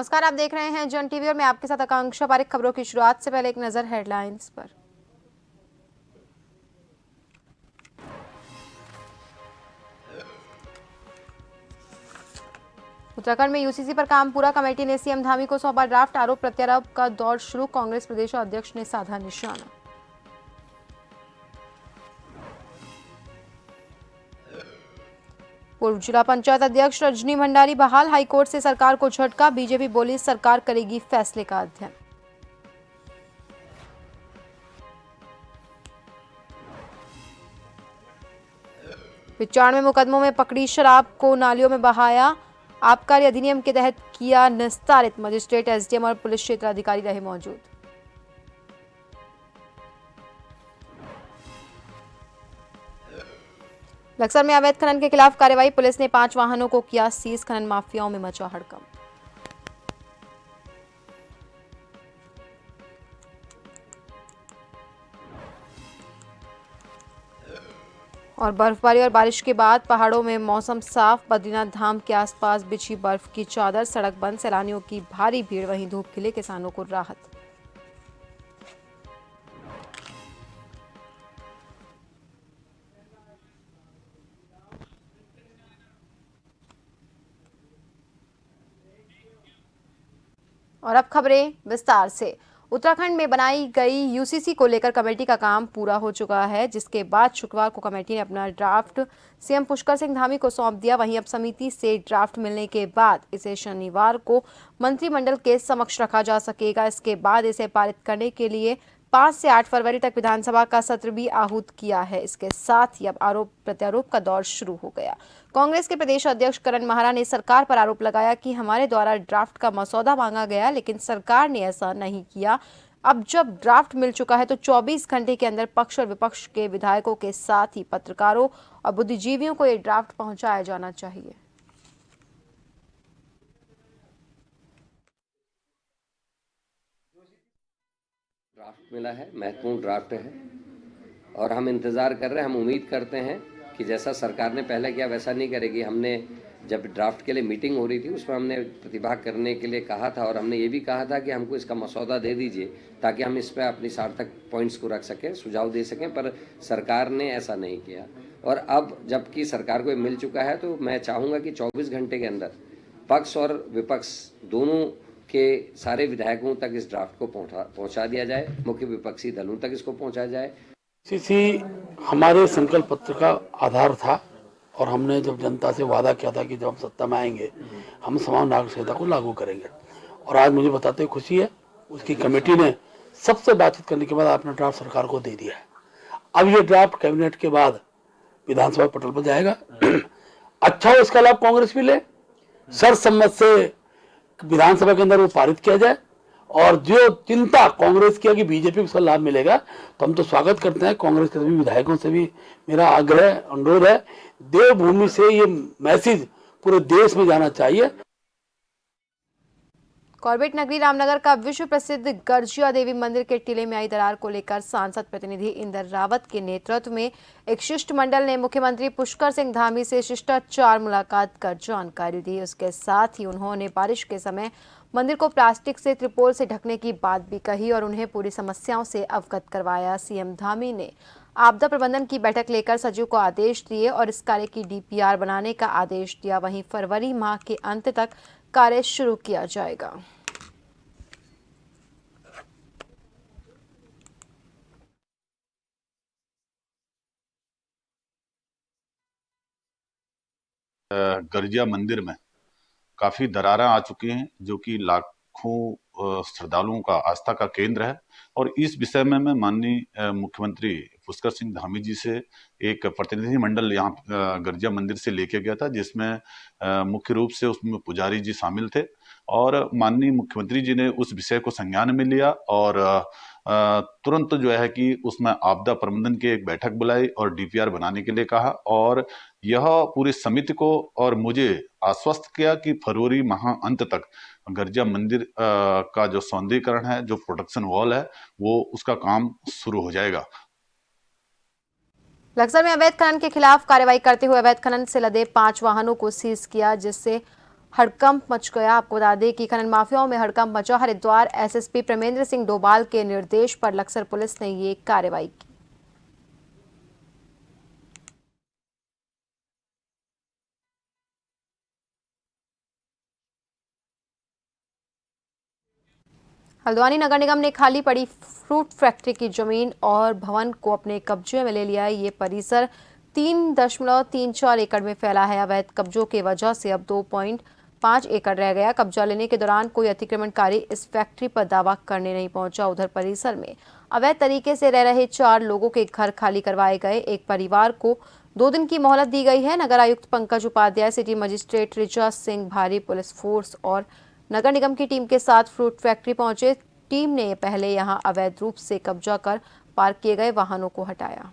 नमस्कार, आप देख रहे हैं जन टीवी और मैं आपके साथ आकांक्षा पारिक। खबरों की शुरुआत से पहले एक नजर हेडलाइंस पर। उत्तराखंड में यूसीसी पर काम पूरा, कमेटी ने सीएम धामी को सौंपा ड्राफ्ट। आरोप प्रत्यारोप का दौर शुरू, कांग्रेस प्रदेश अध्यक्ष ने साधा निशाना। पूर्व जिला पंचायत अध्यक्ष रजनी भंडारी बहाल, हाईकोर्ट से सरकार को झटका। बीजेपी बोली सरकार करेगी फैसले का अध्ययन। 95 मुकदमों में पकड़ी शराब को नालियों में बहाया, आबकारी अधिनियम के तहत किया निस्तारित। मजिस्ट्रेट, एसडीएम और पुलिस क्षेत्र अधिकारी रहे मौजूद। बक्सर में अवैध खनन के खिलाफ कार्रवाई, पुलिस ने 5 वाहनों को किया सीज। खनन माफियाओं में मचा हड़कंप। और बर्फबारी और बारिश के बाद पहाड़ों में मौसम साफ, बद्रीनाथ धाम के आसपास बिछी बर्फ की चादर, सड़क बंद, सैलानियों की भारी भीड़। वहीं धूप खिले, किसानों को राहत। और अब खबरें विस्तार से। उत्तराखंड में बनाई गई यूसीसी को लेकर कमेटी का काम पूरा हो चुका है, जिसके बाद शुक्रवार को कमेटी ने अपना ड्राफ्ट सीएम पुष्कर सिंह धामी को सौंप दिया। वहीं अब समिति से ड्राफ्ट मिलने के बाद इसे शनिवार को मंत्रिमंडल के समक्ष रखा जा सकेगा। इसके बाद इसे पारित करने के लिए 5 से 8 फरवरी तक विधानसभा का सत्र भी आहूत किया है। इसके साथ ही अब आरोप प्रत्यारोप का दौर शुरू हो गया। कांग्रेस के प्रदेश अध्यक्ष करण माहरा ने सरकार पर आरोप लगाया कि हमारे द्वारा ड्राफ्ट का मसौदा मांगा गया, लेकिन सरकार ने ऐसा नहीं किया। अब जब ड्राफ्ट मिल चुका है तो 24 घंटे के अंदर पक्ष और विपक्ष के विधायकों के साथ ही पत्रकारों और बुद्धिजीवियों को ये ड्राफ्ट पहुंचाया जाना चाहिए। ड्राफ्ट मिला है, महत्वपूर्ण ड्राफ्ट है और हम इंतज़ार कर रहे हैं। हम उम्मीद करते हैं कि जैसा सरकार ने पहले किया वैसा नहीं करेगी। हमने जब ड्राफ्ट के लिए मीटिंग हो रही थी उसमें हमने प्रतिभाग करने के लिए कहा था और हमने ये भी कहा था कि हमको इसका मसौदा दे दीजिए ताकि हम इस पर अपनी सार्थक पॉइंट्स को रख सकें, सुझाव दे सकें, पर सरकार ने ऐसा नहीं किया। और अब जबकि सरकार को मिल चुका है तो मैं चाहूँगा कि 24 घंटे के अंदर पक्ष और विपक्ष दोनों के सारे विधायकों तक इस ड्राफ्ट को पहुंचा दिया जाए, मुख्य विपक्षी दलों तक इसको पहुंचाया जाए। यूसीसी हमारे संकल्प पत्र का आधार था और हमने जब जनता से वादा किया था कि जब हम सत्ता में आएंगे हम समान नागरिक संहिता को लागू करेंगे। और आज मुझे बताते खुशी है, उसकी कमेटी ने सबसे बातचीत करने के बाद अपना ड्राफ्ट सरकार को दे दिया है। अब ये ड्राफ्ट कैबिनेट के बाद विधानसभा पटल पर जाएगा। अच्छा हो, इसका लाभ कांग्रेस भी ले, सर्वसम्मत से विधानसभा के अंदर वो पारित किया जाए। और जो चिंता कांग्रेस की है कि बीजेपी को उसका लाभ मिलेगा, तो हम तो स्वागत करते हैं। कांग्रेस के सभी विधायकों से भी मेरा आग्रह अनुरोध है, देवभूमि से ये मैसेज पूरे देश में जाना चाहिए। कॉर्बेट नगरी रामनगर का विश्व प्रसिद्ध गर्जिया देवी मंदिर के टीले में आई दरार को लेकर सांसद प्रतिनिधि इंदर रावत के नेतृत्व में एक शिष्टमंडल ने मुख्यमंत्री पुष्कर सिंह धामी से शिष्टाचार मुलाकात कर जानकारी दी। उसके साथ ही उन्होंने बारिश के समय मंदिर को प्लास्टिक से त्रिपोल से ढकने की बात भी कही और उन्हें पूरी समस्याओं से अवगत करवाया। सीएम धामी ने आपदा प्रबंधन की बैठक लेकर सचिव को आदेश दिए और इस कार्य की डीपीआर बनाने का आदेश दिया। वहीं फरवरी माह के अंत तक कार्य शुरू किया जाएगा। गर्जिया मंदिर में काफी दरारें आ चुकी हैं, जो कि लाखों श्रद्धालुओं का आस्था का केंद्र है। और इस विषय में मैं माननीय मुख्यमंत्री पुष्कर सिंह धामी जी से एक प्रतिनिधि मंडल यहाँ गर्जिया मंदिर से लेके गया था, जिसमें मुख्य रूप से उसमें पुजारी जी शामिल थे। और माननीय मुख्यमंत्री जी ने उस विषय को संज्ञान में लिया और तुरंत जो है कि उसमें आपदा प्रबंधन की एक बैठक बुलाई और डीपीआर बनाने के लिए कहा। और यह पूरी समिति को और मुझे आश्वस्त किया कि फरवरी माह अंत तक गर्जिया मंदिर का जो सौंदर्यीकरण है, जो प्रोटेक्शन वॉल है, वो उसका काम शुरू हो जाएगा। बक्सर में अवैध खनन के खिलाफ कार्रवाई करते हुए अवैध खनन से लदे 5 वाहनों को सीज किया, जिससे हड़कंप मच गया। आपको बता दें कि खनन माफियाओं में हड़कंप मचा। हरिद्वार एसएसपी प्रेमेंद्र सिंह डोभाल के निर्देश पर लक्सर पुलिस ने ये कार्रवाई की। हल्द्वानी नगर निगम ने खाली पड़ी फ्रूट फैक्ट्री की जमीन और भवन को अपने कब्जे में ले लिया है। ये परिसर 3.34 एकड़ में फैला है। अवैध कब्जों की वजह से अब 2.5 एकड़ रह गया। कब्जा लेने के दौरान कोई अतिक्रमणकारी इस फैक्ट्री पर दावा करने नहीं पहुंचा। उधर परिसर में अवैध तरीके से रह रहे 4 लोगों के घर खाली करवाए गए। एक परिवार को 2 दिन की मोहलत दी गई है। नगर आयुक्त पंकज उपाध्याय, सिटी मजिस्ट्रेट ऋचा सिंह, भारी पुलिस फोर्स और नगर निगम की टीम के साथ फ्रूट फैक्ट्री पहुंचे। टीम ने पहले यहां अवैध रूप से कब्जा कर पार्क किए गए वाहनों को हटाया।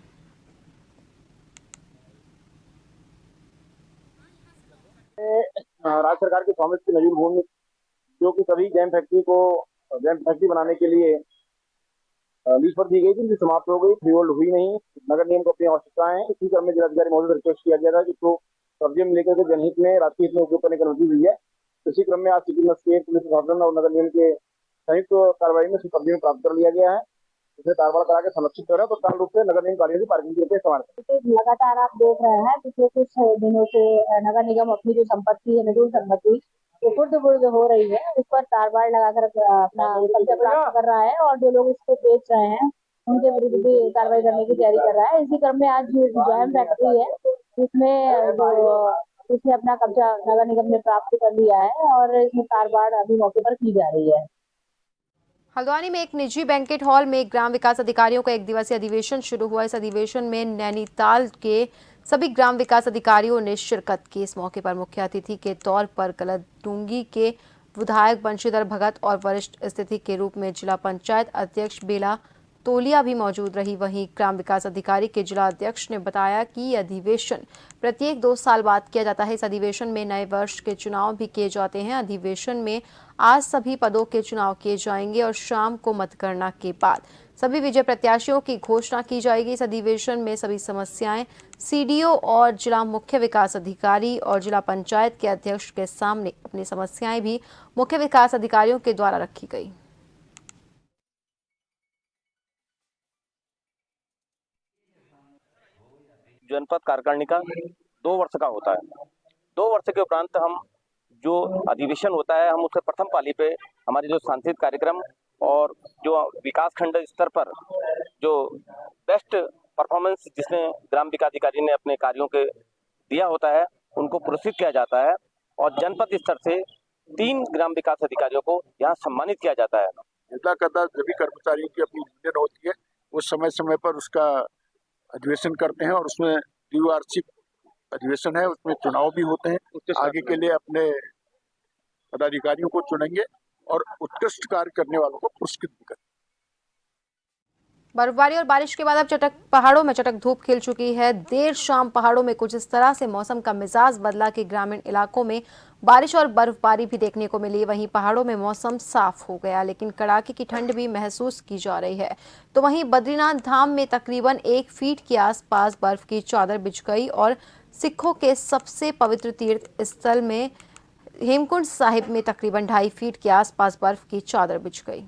राज्य सरकार के प्रॉमिस की नजूर भूमि जो कि सभी जैम फैक्ट्री बनाने के लिए लीज पर दी गई थी, समाप्त हो गई, फ्री होल्ड हुई नहीं। नगर निगम को अपनी आवश्यकताएं हैं। इसी क्रम में जिलाधिकारी महोदय रिक्वेस्ट किया गया था कि इसको कब्जे में लेकर के जनहित में, राष्ट्रीय हित में उपयोग करने की अनुमति हुई है। इसी क्रम में आज सिटी मजिस्ट्रेट, पुलिस प्रशासन और नगर निगम के संयुक्त कार्रवाई में कब्जे में प्राप्त कर लिया गया है। इसे तारबाड़ करा के संरक्षित कर रहे हैं तो पूर्ण रूप से नगर निगम कार्यों की पार्किंग के लिए इस्तेमाल करें। लगातार आप देख रहे हैं पिछले कुछ दिनों से नगर निगम अपनी जो संपत्ति है, निगम संपत्ति जो खुर्द हो रही है, उस पर तारबाड़ लगाकर अपना कब्जा प्राप्त कर रहा है और जो लोग इसको बेच रहे हैं उनके विरुद्ध भी कार्रवाई करने की तैयारी कर रहा है। इसी क्रम में आज जो जैम फैक्ट्री है इसमें अपना कब्जा नगर निगम ने प्राप्त कर लिया है और इसमें तारबाड़ अभी मौके पर की जा रही है। हल्द्वानी में एक निजी बैंकेट हॉल में ग्राम विकास अधिकारियों का 1 दिवसीय अधिवेशन शुरू हुआ। इस अधिवेशन में नैनीताल के सभी ग्राम विकास अधिकारियों ने शिरकत की। इस मौके पर मुख्य अतिथि के तौर पर गलतडूंगी के विधायक बंशीधर भगत और वरिष्ठ अतिथि के रूप में जिला पंचायत अध्यक्ष बेला तोलिया भी मौजूद रही। वहीं ग्राम विकास अधिकारी के जिला अध्यक्ष ने बताया कि यह अधिवेशन प्रत्येक 2 साल बाद किया जाता है। इस अधिवेशन में नए वर्ष के चुनाव भी किए जाते हैं। अधिवेशन में आज सभी पदों के चुनाव किए जाएंगे और शाम को मतगणना के बाद सभी विजय प्रत्याशियों की घोषणा की जाएगी। इस अधिवेशन में सभी समस्याएं सीडीओ और जिला मुख्य विकास अधिकारी और जिला पंचायत के अध्यक्ष के सामने अपनी समस्याएं भी मुख्य विकास अधिकारियों के द्वारा रखी गई। जनपद कार्यकारिणी का 2 वर्ष का होता है। 2 वर्ष के उपरांत हम जो अधिवेशन होता है, हम उसके प्रथम पाली पे हमारे जो सांस्कृतिक कार्यक्रम और जो विकास खंड स्तर पर जो बेस्ट परफॉर्मेंस जिसने ग्राम विकास अधिकारी ने अपने कार्यों के दिया होता है, उनको पुरस्कृत किया जाता है और जनपद स्तर से 3 ग्राम विकास अधिकारियों को यहाँ सम्मानित किया जाता है। जिला कदा सभी कर्मचारियों की अपनी यूनियन होती है, वो समय समय पर उसका अधिवेशन करते हैं और उसमें द्विवार्षिक अधिवेशन है, उसमें चुनाव भी होते हैं। आगे के लिए अपने पदाधिकारियों को चुनेंगे और उत्कृष्ट कार्य करने वालों को पुरस्कृत भी करेंगे। बर्फबारी और बारिश के बाद अब पहाड़ों में चटक धूप खिल चुकी है। देर शाम पहाड़ों में कुछ इस तरह से मौसम का मिजाज बदला कि ग्रामीण इलाकों में बारिश और बर्फबारी भी देखने को मिली। वहीं पहाड़ों में मौसम साफ हो गया, लेकिन कड़ाके की ठंड भी महसूस की जा रही है। तो वहीं बद्रीनाथ धाम में तकरीबन 1 फीट के आसपास बर्फ की चादर बिछ गई और सिखों के सबसे पवित्र तीर्थ स्थल में हेमकुंड साहिब में तकरीबन 2.5 फीट के आसपास बर्फ की चादर बिछ गई।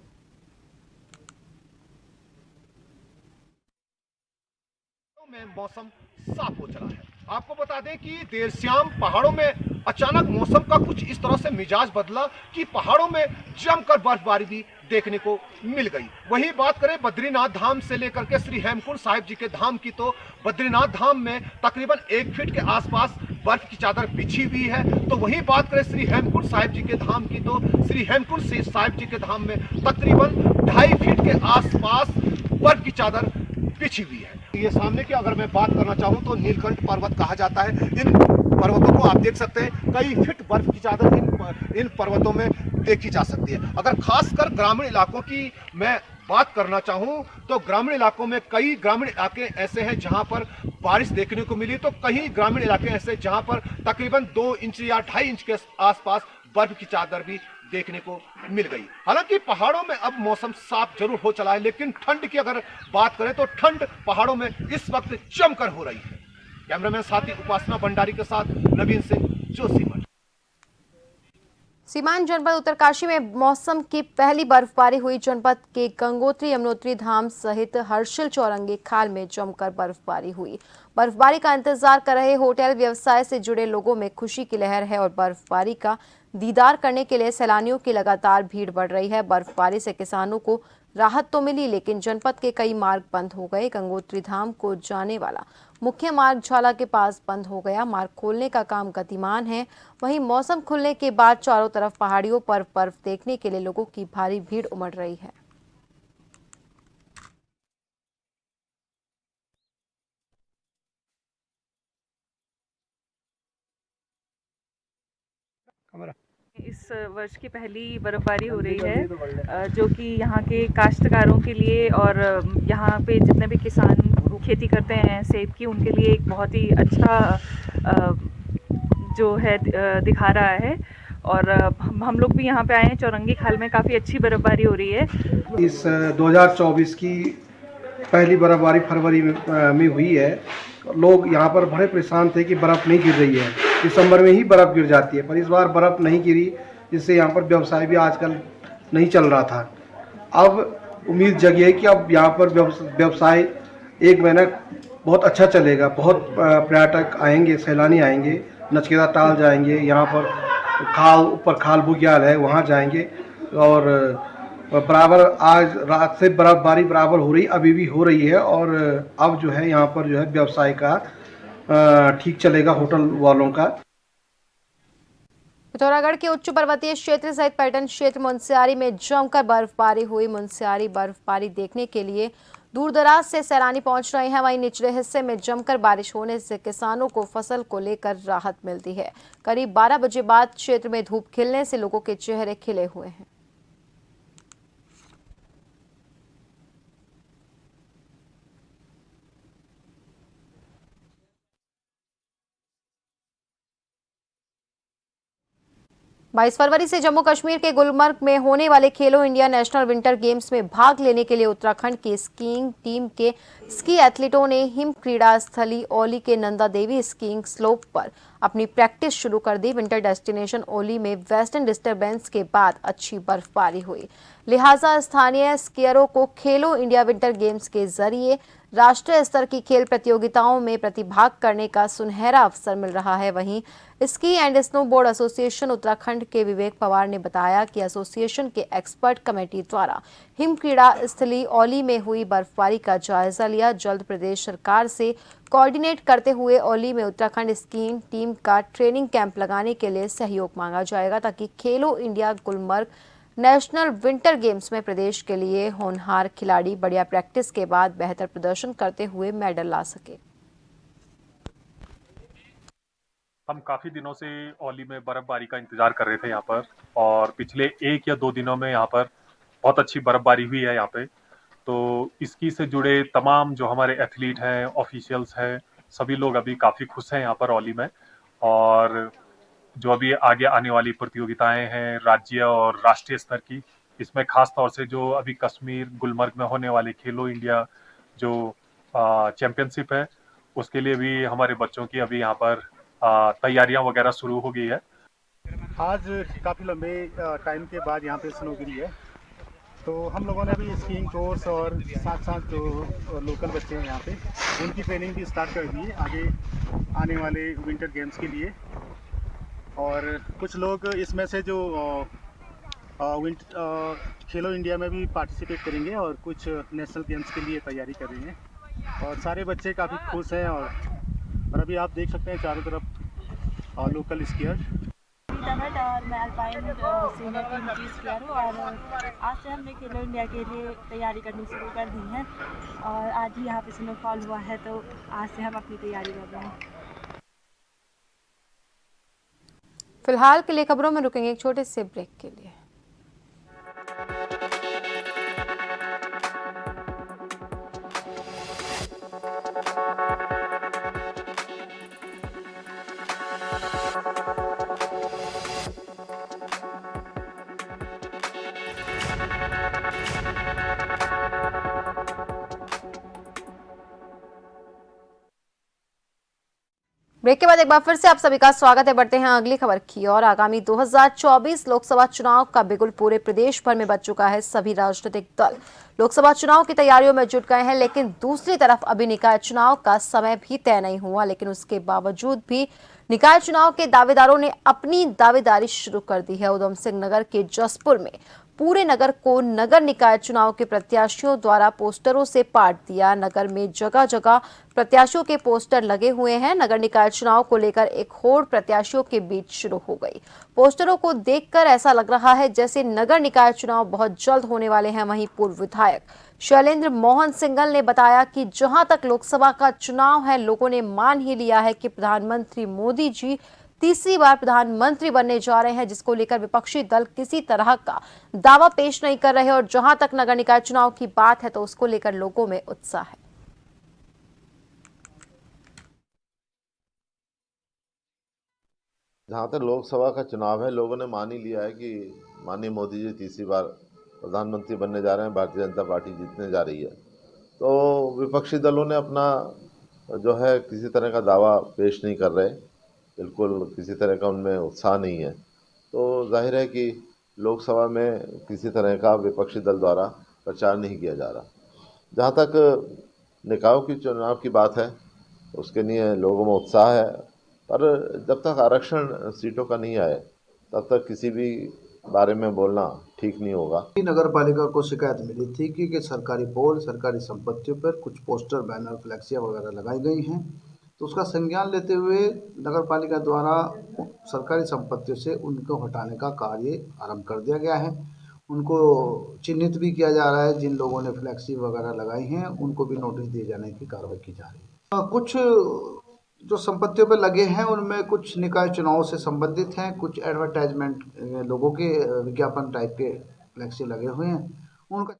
में मौसम साफ हो चला है। आपको बता दें कि देर शाम पहाड़ों में अचानक मौसम का कुछ इस तरह से मिजाज बदला कि पहाड़ों में जमकर बर्फबारी भी देखने को मिल गई। वही बात करें बद्रीनाथ धाम से लेकर के श्री हेमकुंड साहिब जी के धाम की, तो बद्रीनाथ धाम में तकरीबन 1 फीट के आसपास बर्फ की चादर बिछी हुई है। तो वही बात करें श्री हेमकुंड साहिब जी के धाम की, तो श्री हेमकुंड साहिब जी के धाम में तकरीबन 2.5 फीट के आसपास बर्फ की चादर बिछी हुई है। ये सामने की अगर मैं बात करना चाहूँ तो नीलकंठ पर्वत कहा जाता है। इन पर्वतों को आप देख सकते हैं, कई फीट बर्फ की चादर इन पर्वतों में देखी जा सकती है। अगर खासकर ग्रामीण इलाकों की मैं बात करना चाहूँ तो ग्रामीण इलाकों में कई ग्रामीण इलाके ऐसे हैं जहां पर बारिश देखने को मिली, तो कई ग्रामीण इलाके ऐसे जहां पर तकरीबन 2 इंच या 2.5 इंच के आसपास बर्फ की चादर भी देखने को मिल गई। हालांकि पहाड़ों में अब मौसम साफ जरूर हो चला है, लेकिन ठंड की अगर बात करें तो ठंड पहाड़ों में इस वक्त जमकर हो रही है। कैमरामैन साथी उपासना भंडारी के साथ नवीन सिंह, जोशीमठ। सीमांत जनपद उत्तरकाशी में मौसम की पहली बर्फबारी हुई। जनपद के गंगोत्री यमुनोत्री धाम सहित हर्षिल चौरंगी खाल में जमकर बर्फबारी हुई। बर्फबारी का इंतजार कर रहे होटल व्यवसाय से जुड़े लोगों में खुशी की लहर है और बर्फबारी का दीदार करने के लिए सैलानियों की लगातार भीड़ बढ़ रही है। बर्फबारी से किसानों को राहत तो मिली, लेकिन जनपद के कई मार्ग बंद हो गए। गंगोत्री धाम को जाने वाला मुख्य मार्ग झाला के पास बंद हो गया। मार्ग खोलने का काम गतिमान है। वहीं मौसम खुलने के बाद चारों तरफ पहाड़ियों पर बर्फ देखने के लिए लोगों की भारी भीड़ उमड़ रही है। इस वर्ष की पहली बर्फबारी हो रही है, जो कि यहाँ के काश्तकारों के लिए और यहाँ पे जितने भी किसान खेती करते हैं सेब की, उनके लिए एक बहुत ही अच्छा जो है दिखा रहा है। और हम लोग भी यहाँ पे आए हैं। चौरंगी खाल में काफ़ी अच्छी बर्फबारी हो रही है। इस 2024 की पहली बर्फबारी फरवरी में हुई है। लोग यहाँ पर बड़े परेशान थे कि बर्फ़ नहीं गिर रही है। दिसंबर में ही बर्फ़ गिर जाती है, पर इस बार बर्फ़ नहीं गिरी, जिससे यहाँ पर व्यवसाय भी आजकल नहीं चल रहा था। अब उम्मीद जगी है कि अब यहाँ पर व्यवसाय एक महीना बहुत अच्छा चलेगा। बहुत पर्यटक आएंगे, सैलानी आएंगे, नचकेता ताल जाएंगे, यहाँ पर खाल ऊपर खाल बुग्याल है, वहाँ जाएंगे। और बराबर आज रात से बर्फबारी बराबर हो रही, अभी भी हो रही है। और अब जो है यहाँ पर जो है व्यवसाय का ठीक चलेगा, होटल वालों का। पिथौरागढ़ के उच्च पर्वतीय क्षेत्र सहित पर्यटन क्षेत्र मुनस्यारी में जमकर बर्फबारी हुई। मुनस्यारी बर्फबारी देखने के लिए दूर दराज से सैलानी पहुंच रहे हैं। वहीं निचले हिस्से में जमकर बारिश होने से किसानों को फसल को लेकर राहत मिलती है। करीब 12 बजे बाद क्षेत्र में धूप खिलने से लोगों के चेहरे खिले हुए हैं। बाईस फरवरी से जम्मू कश्मीर के गुलमर्ग में होने वाले खेलो इंडिया नेशनल विंटर गेम्स में भाग लेने के लिए उत्तराखंड की स्कीइंग टीम के स्की एथलीटों ने हिम क्रीड़ा स्थली ओली के नंदा देवी स्कीइंग स्लोप पर अपनी प्रैक्टिस शुरू कर दी। विंटर डेस्टिनेशन ओली में वेस्टर्न डिस्टर्बेंस के बाद अच्छी बर्फबारी हुई, लिहाजा स्थानीय स्कीयरों को खेलो इंडिया विंटर गेम्स के जरिए राष्ट्रीय स्तर की खेल प्रतियोगिताओं में प्रतिभाग करने का सुनहरा अवसर मिल रहा है। वहीं ski and snowboard association Uttarakhand के विवेक पवार ने बताया कि एसोसिएशन के एक्सपर्ट कमेटी द्वारा हिम क्रीड़ा स्थली ओली में हुई बर्फबारी का जायजा लिया। जल्द प्रदेश सरकार से कोऑर्डिनेट करते हुए ओली में उत्तराखंड स्कीइंग टीम का ट्रेनिंग कैंप लगाने के लिए सहयोग मांगा जाएगा, ताकि खेलो India Gulmarg national winter games में प्रदेश के लिए होनहार खिलाड़ी बढ़िया प्रैक्टिस के बाद बेहतर प्रदर्शन करते हुए मेडल ला सके। हम काफ़ी दिनों से ओली में बर्फबारी का इंतजार कर रहे थे यहाँ पर, और पिछले 1 या 2 दिनों में यहाँ पर बहुत अच्छी बर्फबारी हुई है यहाँ पे। तो इसकी से जुड़े तमाम जो हमारे एथलीट हैं, ऑफिशियल्स हैं, सभी लोग अभी काफ़ी खुश हैं यहाँ पर ओली में। और जो अभी आगे आने वाली प्रतियोगिताएं हैं राज्य और राष्ट्रीय स्तर की, इसमें खास तौर से जो अभी कश्मीर गुलमर्ग में होने वाले खेलो इंडिया जो चैंपियनशिप है, उसके लिए भी हमारे बच्चों की अभी यहाँ पर तैयारियां वगैरह शुरू हो गई है। आज काफ़ी लंबे टाइम के बाद यहाँ पे स्नो गिरी है, तो हम लोगों ने भी स्कीइंग कोर्स और साथ साथ जो लोकल बच्चे हैं यहाँ पे, उनकी ट्रेनिंग भी स्टार्ट कर दी है आगे आने वाले विंटर गेम्स के लिए। और कुछ लोग इसमें से जो खेलो इंडिया में भी पार्टिसिपेट करेंगे और कुछ नेशनल गेम्स के लिए तैयारी कर रहे हैं। और सारे बच्चे काफ़ी खुश हैं। और अभी आप देख सकते हैं चारों तरफ लोकल स्कीयर। और मैं अल्पाइन सीनियर टीम की स्कीयर हूँ, और आज से हमने खेलो इंडिया के लिए तैयारी करनी शुरू कर दी है। और आज ही यहाँ पे स्नोफॉल हुआ है, तो आज से हम अपनी तैयारी कर रहे हैं। फिलहाल के लिए खबरों में रुकेंगे एक छोटे से ब्रेक के लिए। ब्रेक के बाद एक बार फिर से आप सभी का स्वागत है। बढ़ते हैं अगली खबर की और। आगामी 2024 लोकसभा चुनाव का बिगुल पूरे प्रदेश भर में बज चुका है। सभी राजनीतिक दल लोकसभा चुनाव की तैयारियों में जुट गए हैं, लेकिन दूसरी तरफ अभी निकाय चुनाव का समय भी तय नहीं हुआ। लेकिन उसके बावजूद भी निकाय चुनाव के दावेदारों ने अपनी दावेदारी शुरू कर दी है। उधम सिंह नगर के जसपुर में पूरे नगर को नगर निकाय चुनाव के प्रत्याशियों द्वारा पोस्टरों से पाट दिया। नगर में जगह जगह प्रत्याशियों के पोस्टर लगे हुए हैं। नगर निकाय चुनाव को लेकर एक होड़ प्रत्याशियों के बीच शुरू हो गई। पोस्टरों को देखकर ऐसा लग रहा है जैसे नगर निकाय चुनाव बहुत जल्द होने वाले हैं। वहीं पूर्व विधायक शैलेंद्र मोहन सिंघल ने बताया कि जहां तक लोकसभा का चुनाव है, लोगों ने मान ही लिया है कि प्रधानमंत्री मोदी जी तीसरी बार प्रधानमंत्री बनने जा रहे हैं, जिसको लेकर विपक्षी दल किसी तरह का दावा पेश नहीं कर रहे। और जहां तक नगर निकाय चुनाव की बात है तो उसको लेकर लोगों में उत्साह है। जहाँ तक लोकसभा का चुनाव है, लोगों ने मान ही लिया है कि माननीय मोदी जी तीसरी बार प्रधानमंत्री बनने जा रहे हैं, भारतीय जनता पार्टी जीतने जा रही है। तो विपक्षी दलों ने अपना जो है किसी तरह का दावा पेश नहीं कर रहे, बिल्कुल किसी तरह का उनमें उत्साह नहीं है। तो जाहिर है कि लोकसभा में किसी तरह का विपक्षी दल द्वारा प्रचार नहीं किया जा रहा। जहाँ तक निकायों की चुनाव की बात है, उसके लिए लोगों में उत्साह है, पर जब तक आरक्षण सीटों का नहीं आए तब तक किसी भी बारे में बोलना ठीक नहीं होगा। नगर पालिका को शिकायत मिली थी कि सरकारी पोल, सरकारी संपत्तियों पर कुछ पोस्टर, बैनर, फ्लैक्सियाँ वगैरह लगाई गई हैं। तो उसका संज्ञान लेते हुए नगर पालिका द्वारा सरकारी संपत्तियों से उनको हटाने का कार्य आरंभ कर दिया गया है। उनको चिन्हित भी किया जा रहा है। जिन लोगों ने फ्लैक्सी वगैरह लगाई हैं उनको भी नोटिस दिए जाने की कार्रवाई की जा रही है। कुछ जो संपत्तियों पर लगे हैं उनमें कुछ निकाय चुनाव से संबंधित हैं, कुछ एडवर्टाइजमेंट लोगों के विज्ञापन टाइप के फ्लैक्सी लगे हुए हैं। उनका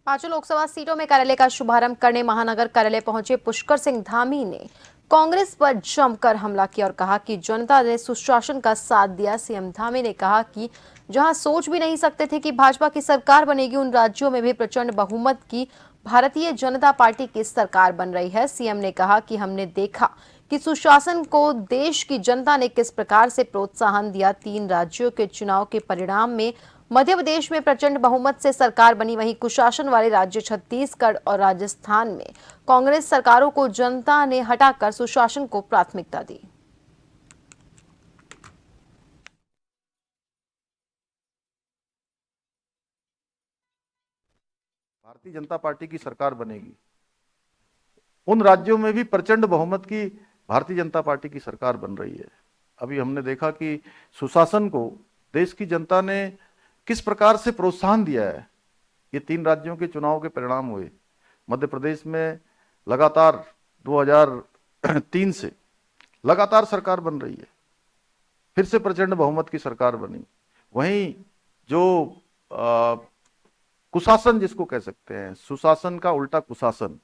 5 लोकसभा सीटों में कार्यालय का शुभारंभ करने महानगर कार्यालय पहुंचे पुष्कर सिंह धामी ने कांग्रेस पर जमकर हमला किया और कहा कि जनता ने सुशासन का साथ दिया। सीएम धामी ने कहा कि जहां सोच भी नहीं सकते थे कि भाजपा की सरकार बनेगी, उन राज्यों में भी प्रचंड बहुमत की भारतीय जनता पार्टी की सरकार बन रही है। सीएम ने कहा कि हमने देखा कि सुशासन को देश की जनता ने किस प्रकार से प्रोत्साहन दिया। 3 राज्यों के चुनाव के परिणाम में मध्य प्रदेश में प्रचंड बहुमत से सरकार बनी। वहीं कुशासन वाले राज्य छत्तीसगढ़ और राजस्थान में कांग्रेस सरकारों को जनता ने हटाकर सुशासन को प्राथमिकता दी। भारतीय जनता पार्टी की सरकार बनेगी, उन राज्यों में भी प्रचंड बहुमत की भारतीय जनता पार्टी की सरकार बन रही है। अभी हमने देखा कि सुशासन को देश की जनता ने किस प्रकार से प्रोत्साहन दिया है। ये 3 राज्यों के चुनाव के परिणाम हुए। मध्य प्रदेश में लगातार 2003 से लगातार सरकार बन रही है, फिर से प्रचंड बहुमत की सरकार बनी। वहीं जो कुशासन जिसको कह सकते हैं, सुशासन का उल्टा कुशासन,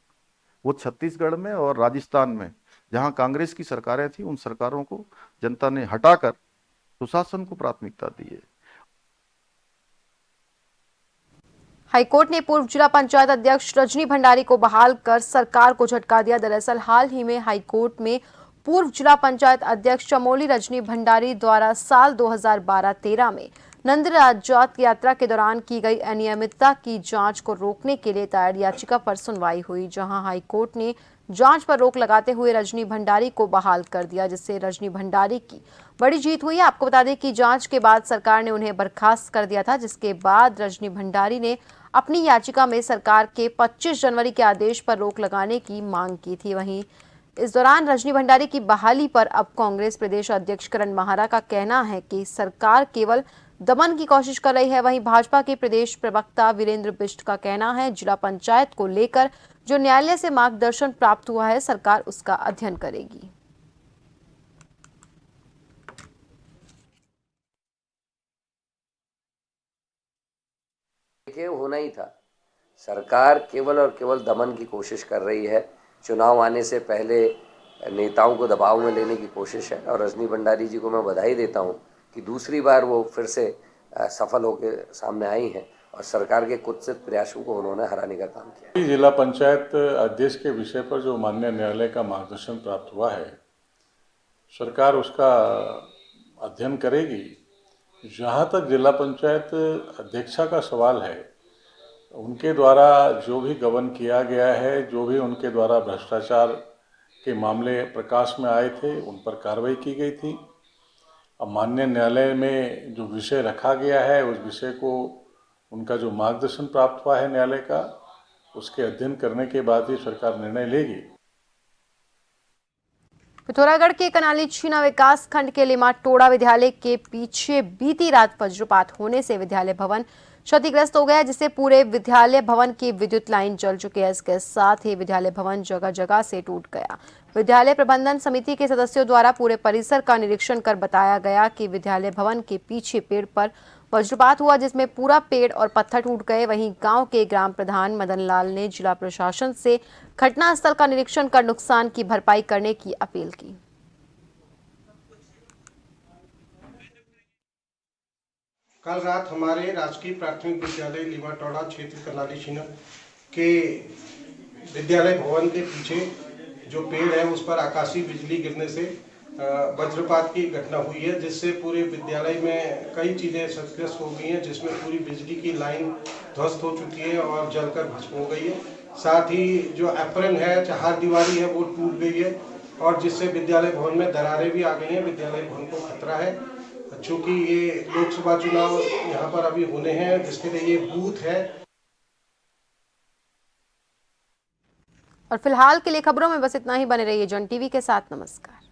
वो छत्तीसगढ़ में और राजस्थान में जहां कांग्रेस की सरकारें थी, उन सरकारों को जनता ने हटाकर सुशासन को प्राथमिकता दी है। हाईकोर्ट ने पूर्व जिला पंचायत अध्यक्ष रजनी भंडारी को बहाल कर सरकार को झटका दिया। दरअसल हाल ही में हाईकोर्ट में पूर्व जिला पंचायत अध्यक्ष चमोली रजनी भंडारी द्वारा साल 2012-13 में नंद राज्योत यात्रा के दौरान की गई अनियमितता की जांच को रोकने के लिए दायर याचिका पर सुनवाई हुई, जहां हाईकोर्ट ने जांच पर रोक लगाते हुए रजनी भंडारी को बहाल कर दिया, जिससे रजनी भंडारी की बड़ी जीत हुई। आपको बता दें कि जांच के बाद सरकार ने उन्हें बर्खास्त कर दिया था, जिसके बाद रजनी भंडारी ने अपनी याचिका में सरकार के 25 जनवरी के आदेश पर रोक लगाने की मांग की थी। वहीं इस दौरान रजनी भंडारी की बहाली पर अब कांग्रेस प्रदेश अध्यक्ष करण माहारा का कहना है कि सरकार केवल दमन की कोशिश कर रही है। वहीं भाजपा के प्रदेश प्रवक्ता वीरेंद्र बिष्ट का कहना है, जिला पंचायत को लेकर जो न्यायालय से मार्गदर्शन प्राप्त हुआ है, सरकार उसका अध्ययन करेगी। देखिए, होना ही था। सरकार केवल और केवल दमन की कोशिश कर रही है। चुनाव आने से पहले नेताओं को दबाव में लेने की कोशिश है, और रजनी भंडारी जी को मैं बधाई देता हूं कि दूसरी बार वो फिर से सफल होकर सामने आई हैं और सरकार के कुत्सित प्रयासों को उन्होंने हराने का काम किया। जिला पंचायत अध्यक्ष के विषय पर जो माननीय न्यायालय का मार्गदर्शन प्राप्त हुआ है, सरकार उसका अध्ययन करेगी। जहाँ तक जिला पंचायत अध्यक्षा का सवाल है, उनके द्वारा जो भी गबन किया गया है, जो भी उनके द्वारा भ्रष्टाचार के मामले प्रकाश में आए थे, उन पर कार्रवाई की गई थी। अब माननीय न्यायालय में जो विषय रखा गया है, उस विषय को उनका जो मार्गदर्शन प्राप्त हुआ है न्यायालय का, उसके अध्ययन करने के बाद ही सरकार निर्णय लेगी। पिथौरागढ़ के कनाली छीना विकास खंड के लिमाटोड़ा विद्यालय के पीछे बीती रात वज्रपात होने से विद्यालय भवन क्षतिग्रस्त हो गया, जिससे पूरे विद्यालय भवन की विद्युत लाइन जल चुकी है। इसके साथ ही विद्यालय भवन जगह जगह से टूट गया। विद्यालय प्रबंधन समिति के सदस्यों द्वारा पूरे परिसर का निरीक्षण कर बताया गया कि विद्यालय भवन के पीछे पेड़ पर वज्रपात हुआ, जिसमें पूरा पेड़ और पत्थर टूट गए। वहीं गांव के ग्राम प्रधान मदन लाल ने जिला प्रशासन से घटनास्थल का निरीक्षण कर नुकसान की भरपाई करने की अपील की। कल रात हमारे राजकीय प्राथमिक विद्यालय लिमाटोड़ा क्षेत्र कनाली छीना के विद्यालय भवन के पीछे जो पेड़ है उस पर आकाशीय बिजली गिरने से वज्रपात की घटना हुई है, जिससे पूरे विद्यालय में कई चीज़ें क्षतिग्रस्त हो गई हैं, जिसमें पूरी बिजली की लाइन ध्वस्त हो चुकी है और जलकर भस्म हो गई है। साथ ही जो एप्रन है, चार दीवारी है, वो टूट गई है और जिससे विद्यालय भवन में दरारें भी आ गई हैं। विद्यालय भवन को खतरा है, चूँकि ये लोकसभा चुनाव यहाँ पर अभी होने हैं, जिसके लिए ये बूथ है। और फिलहाल के लिए खबरों में बस इतना ही। बने रहिए जन टीवी के साथ। नमस्कार।